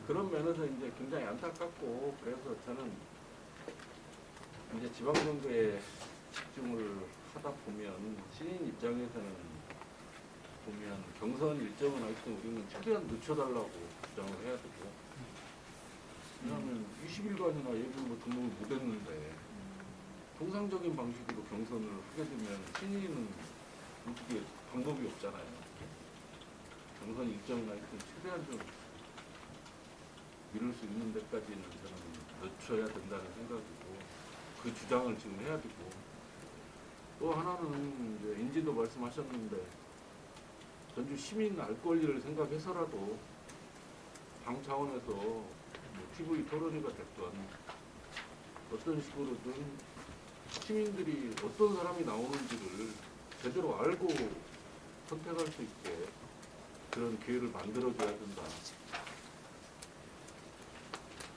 그런 면에서 이제 굉장히 안타깝고, 그래서 저는 이제 지방선거에 집중을 하다 보면 시민 입장에서는 보면 경선 일정은 하여튼 우리는 최대한 늦춰달라고 주장을 해야 되고, 왜냐하면 20일간이나 예비후보 등록을 못했는데 통상적인 방식으로 경선을 하게 되면 신인은 어떻게 방법이 없잖아요. 경선 일정은 하여튼 최대한 좀 미룰 수 있는 데까지는 저는 늦춰야 된다는 생각이고, 그 주장을 지금 해야 되고, 또 하나는 이제 인지도 말씀하셨는데 전주 시민 알 권리를 생각해서라도 당 차원에서 뭐 TV 토론회가 됐건 어떤 식으로든 시민들이 어떤 사람이 나오는지를 제대로 알고 선택할 수 있게 그런 기회를 만들어줘야 된다.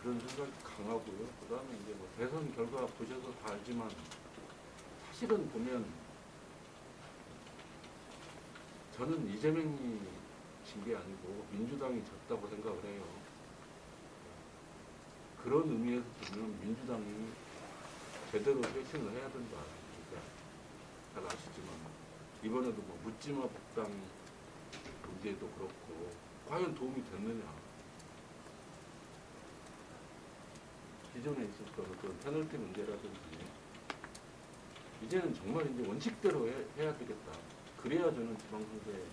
그런 생각이 강하고요. 그 다음에 이제 뭐 대선 결과 보셔서 다 알지만 사실은 보면 저는 이재명이 진 게 아니고 민주당이 졌다고 생각을 해요. 그런 의미에서 보면 민주당이 제대로 쇄신을 해야 된다. 그러니까 잘 아시지만 이번에도 뭐 묻지마 복당 문제도 그렇고 과연 도움이 됐느냐. 기존에 있었던 어떤 페널티 문제라든지 이제는 정말 이제 원칙대로 해야 되겠다. 그래야 저는 지방선거에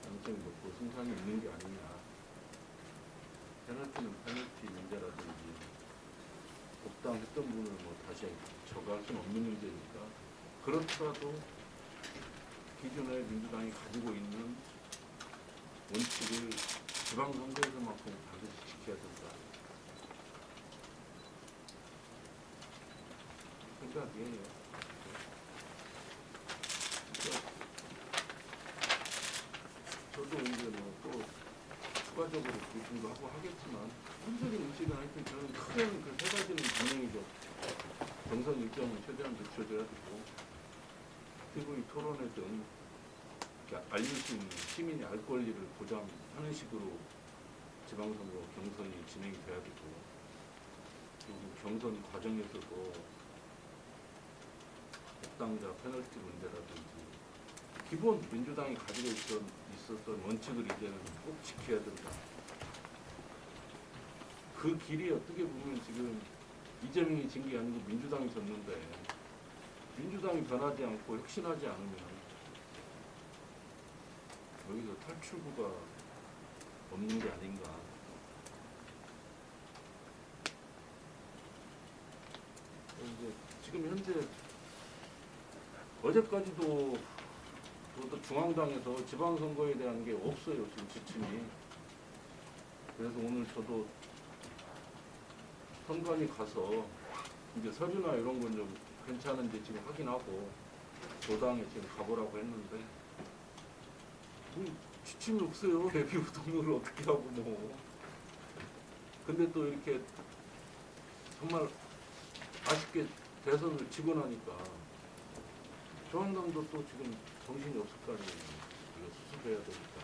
가능성이 높고 승산이 있는 게 아니냐. 페널티는 페널티 문제라든지 복당했던 분을 뭐 다시 저거할 수는 없는 문제니까, 그렇더라도 기존에 민주당이 가지고 있는 원칙을 지방선거에서만큼 반드시 지켜야 된다 생각이에요. 저도 이제 뭐 또 추가적으로 브리핑도 하고 하겠지만, 현실적인 인식은 하여튼 저는 크게는 그 세 가지는 분명히죠. 경선 일정은 최대한 늦춰줘야 되고, TV 토론회든 알릴 수 있는 시민의 알 권리를 보장하는 식으로 지방선거 경선이 진행이 돼야 되고, 그리고 경선 과정에서도 복당자 페널티 문제라든지 기본 민주당이 가지고 있었던 원칙을 이제는 꼭 지켜야 된다. 그 길이 어떻게 보면 지금 이재명이 진 게 아니고 민주당이 졌는데, 민주당이 변하지 않고 혁신하지 않으면 여기서 탈출구가 없는 게 아닌가. 이제 지금 현재 어제까지도 또 중앙당에서 지방선거에 대한 게 없어요. 지금 지침이. 그래서 오늘 저도 선관위 가서 이제 서류나 이런 건 좀 괜찮은지 지금 확인하고 도당에 지금 가보라고 했는데, 뭐 지침이 없어요. 예비후 등록을 어떻게 하고 뭐. 근데 또 이렇게 정말 아쉽게 대선을 지고 나니까 중앙당도 또 지금 정신이 없을 거 아니에요. 이거 수습해야 되니까.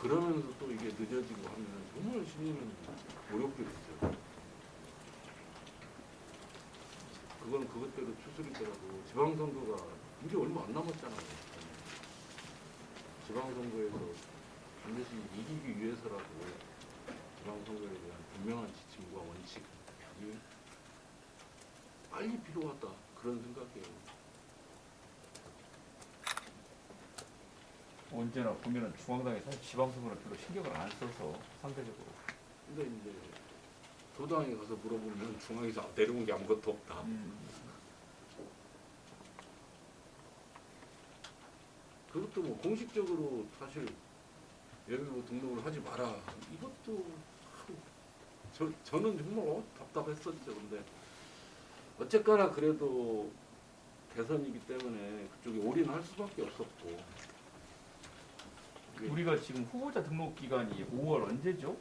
그러면서 또 이게 늦어지고 하면 정말 시민은 모욕되겠어요. 그건 그것대로 추스리더라도 지방선거가 이제 얼마 안 남았잖아요. 지방선거에서 반드시 이기기 위해서라도 지방선거에 대한 분명한 지침과 원칙이 빨리 필요하다. 그런 생각이에요. 언제나 보면은 중앙당이 사실 지방선거를 별로 신경을 안 써서 상대적으로. 근데 이제 도당에 가서 물어보면 중앙에서 내려온 게 아무것도 없다. 그것도 뭐 공식적으로 사실 예비후보 등록을 하지 마라. 이것도 저는 정말 답답했었죠. 근데 어쨌거나 그래도 대선이기 때문에 그쪽에 올인할 수밖에 없었고. 우리가 지금 후보자 등록 기간이 5월 언제죠?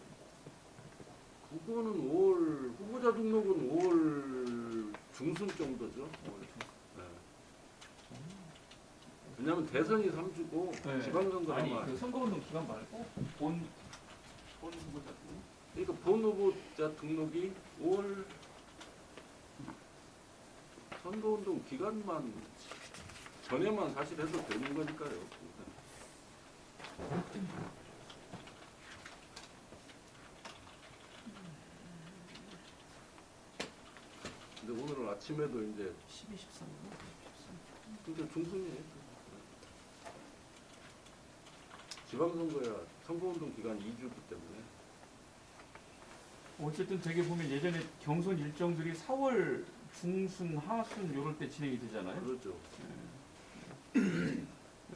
그거는 5월, 후보자 등록은 5월 중순 정도죠. 5월 중순. 네. 왜냐면 대선이 3주고 네. 지방선거는 아니 아마 그 선거운동 기간 말고 본 본 후보자 등. 그러니까 본 후보자 등록이 5월 선거운동 기간만 전에만 사실 해도 되는 거니까요. 근데 오늘 아침에도 이제 12, 13. 근데 중순이에요. 지방선거야 선거운동 기간 2주기 때문에 어쨌든 되게 보면 예전에 경선 일정들이 4월 중순, 하순 요럴 때 진행이 되잖아요. 그러죠.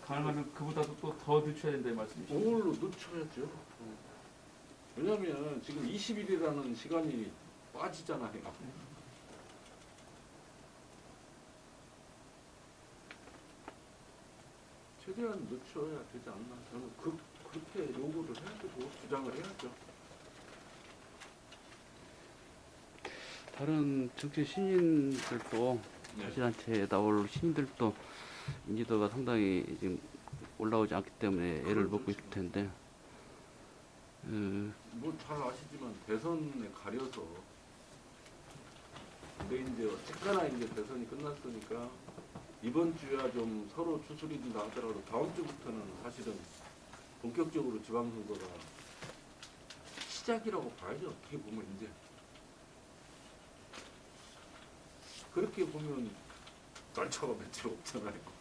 가능하면 그보다도 또 더 늦춰야 된다는 말씀이시죠? 5월로 늦춰야죠. 왜냐면 지금 20일이라는 시간이 빠지잖아요. 최대한 늦춰야 되지 않나. 저는 그렇게 요구를 해야 되고 주장을 해야죠. 다른 정치 신인들도 네. 자치단체에 나올 신인들도 인지도가 상당히 지금 올라오지 않기 때문에 애를 먹고 있을 텐데 뭐 잘 아시지만 대선에 가려서 근데 이제 어쨌거나 이제 대선이 끝났으니까 이번 주야 좀 서로 추스리 준다 하더라도 다음 주부터는 사실은 본격적으로 지방선거가 시작이라고 봐야죠. 어떻게 보면 이제 그렇게 보면 날짜가 며칠 없잖아요.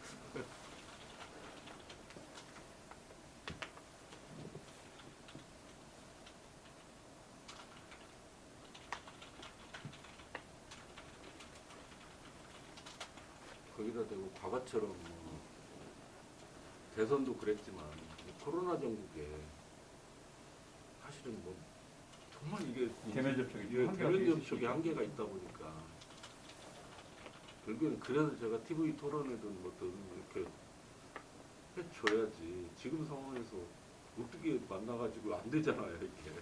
거기다 대고 과거처럼 뭐 대선도 그랬지만 이 코로나 전국에 사실은 뭐 정말 이게 대면 접촉이 예, 한계가 대면 되게 접촉에 있으시죠. 한계가 있다 보니까 결국에는 그래서 제가 TV 토론회든 뭐든 이렇게 해줘야지 지금 상황에서 어떻게 만나가지고 안 되잖아요 이렇게.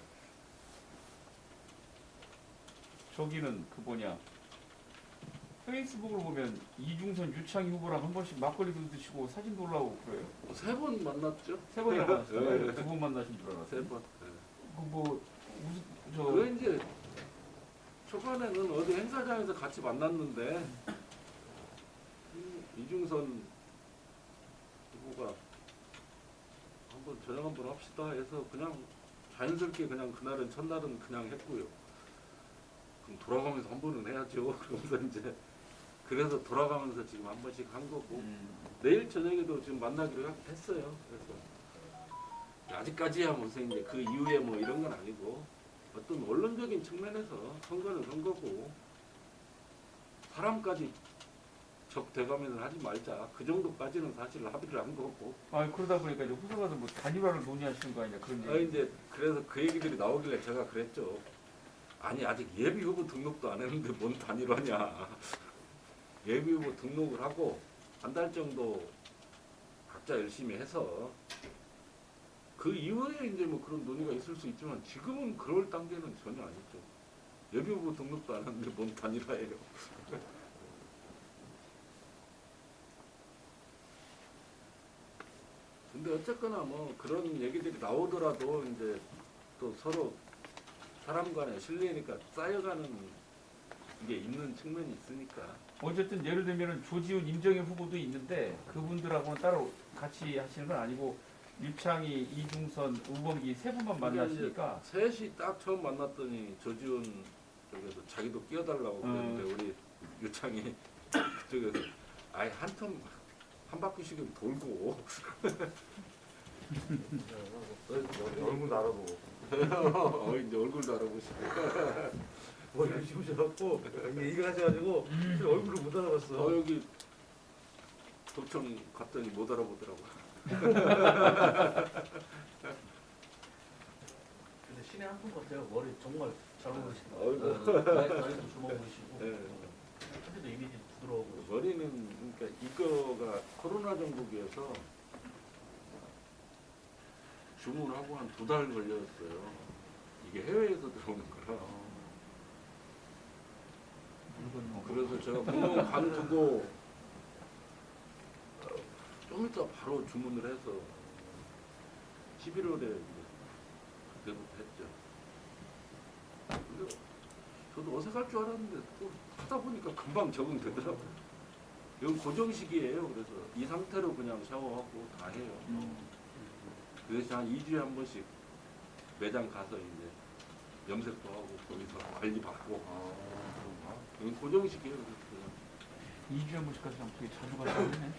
저기는 그 뭐냐 페이스북으로 보면 이중선 유창희 후보랑 한 번씩 막걸리도 드시고 사진도 올라오고 그래요. 3번 만났죠? 세 번이나 만났어요. 네. 두 번 만나신 줄 알았어요. 3번. 그뭐 무슨 그 이제 초반에는 어디 행사장에서 같이 만났는데 이중선 후보가 한번 저녁 한번 합시다 해서 그냥 자연스럽게 그냥 그날은 첫날은 그냥 했고요. 그럼 돌아가면서 한 번은 해야죠. 그러면서 이제 그래서 돌아가면서 지금 한 번씩 한 거고 내일 저녁에도 지금 만나기로 했어요. 그래서 아직까지야 무슨 이제 그 이후에 뭐 이런 건 아니고 어떤 원론적인 측면에서 선거는 선거고 사람까지 적대가면을 하지 말자 그 정도까지는 사실 합의를 한 거고. 아 그러다 보니까 이제 후보가도 뭐 단일화를 논의하시는 거 아니냐 그런 아 얘기. 이제 그래서 그 얘기들이 나오길래 제가 그랬죠. 아니 아직 예비 후보 등록도 안 했는데 뭔 단일화냐. 예비 후보 등록을 하고 한 달 정도 각자 열심히 해서 그 이후에 이제 뭐 그런 논의가 있을 수 있지만 지금은 그럴 단계는 전혀 아니죠. 예비 후보 등록도 안 했는데 뭔 단일화예요. 근데 어쨌거나 뭐 그런 얘기들이 나오더라도 이제 또 서로 사람 간의 신뢰니까 쌓여가는 게 있는 측면이 있으니까. 어쨌든 예를 들면은 조지훈, 임정현 후보도 있는데 그분들하고는 따로 같이 하시는 건 아니고 유창희, 이중선, 우범기 세 분만 만나시니까 셋이 딱 처음 만났더니 조지훈 쪽에서 자기도 끼어달라고 그랬는데 우리 유창이 그쪽에서 아예 한 바퀴씩은 돌고 얼굴 알아보고. 이제 얼굴도 알아보시고 머리를 씹으셔갖고 이거 하셔가지고 얼굴을 못 알아봤어. 여기 도청 갔더니 못 알아보더라고. 근데 신의 한 분 같아요. 머리 정말 잘 어울리신다. 어이구. 다리도 주먹 보이시고. 네. 한테도 이미지 부드러워 보이시고. 머리는 그러니까 이거가 코로나 전국이어서 주문하고 한 2달 걸렸어요. 이게 해외에서 들어오는 거라. 물건 뭐 그래서 제가 공원 관두고 좀 이따 바로 주문을 해서 11월에 그때부터 했죠. 그래서 저도 어색할 줄 알았는데 또 하다 보니까 금방 적응되더라고요. 이건 고정식이에요. 그래서 이 상태로 그냥 샤워하고 다 해요. 그 대신 한 2주에 한 번씩 매장 가서 이제 염색도 하고 거기서 관리 받고 이건 고정식이에요. 그래서 2주에 한 번씩 가서 되게 자주 가서 하네.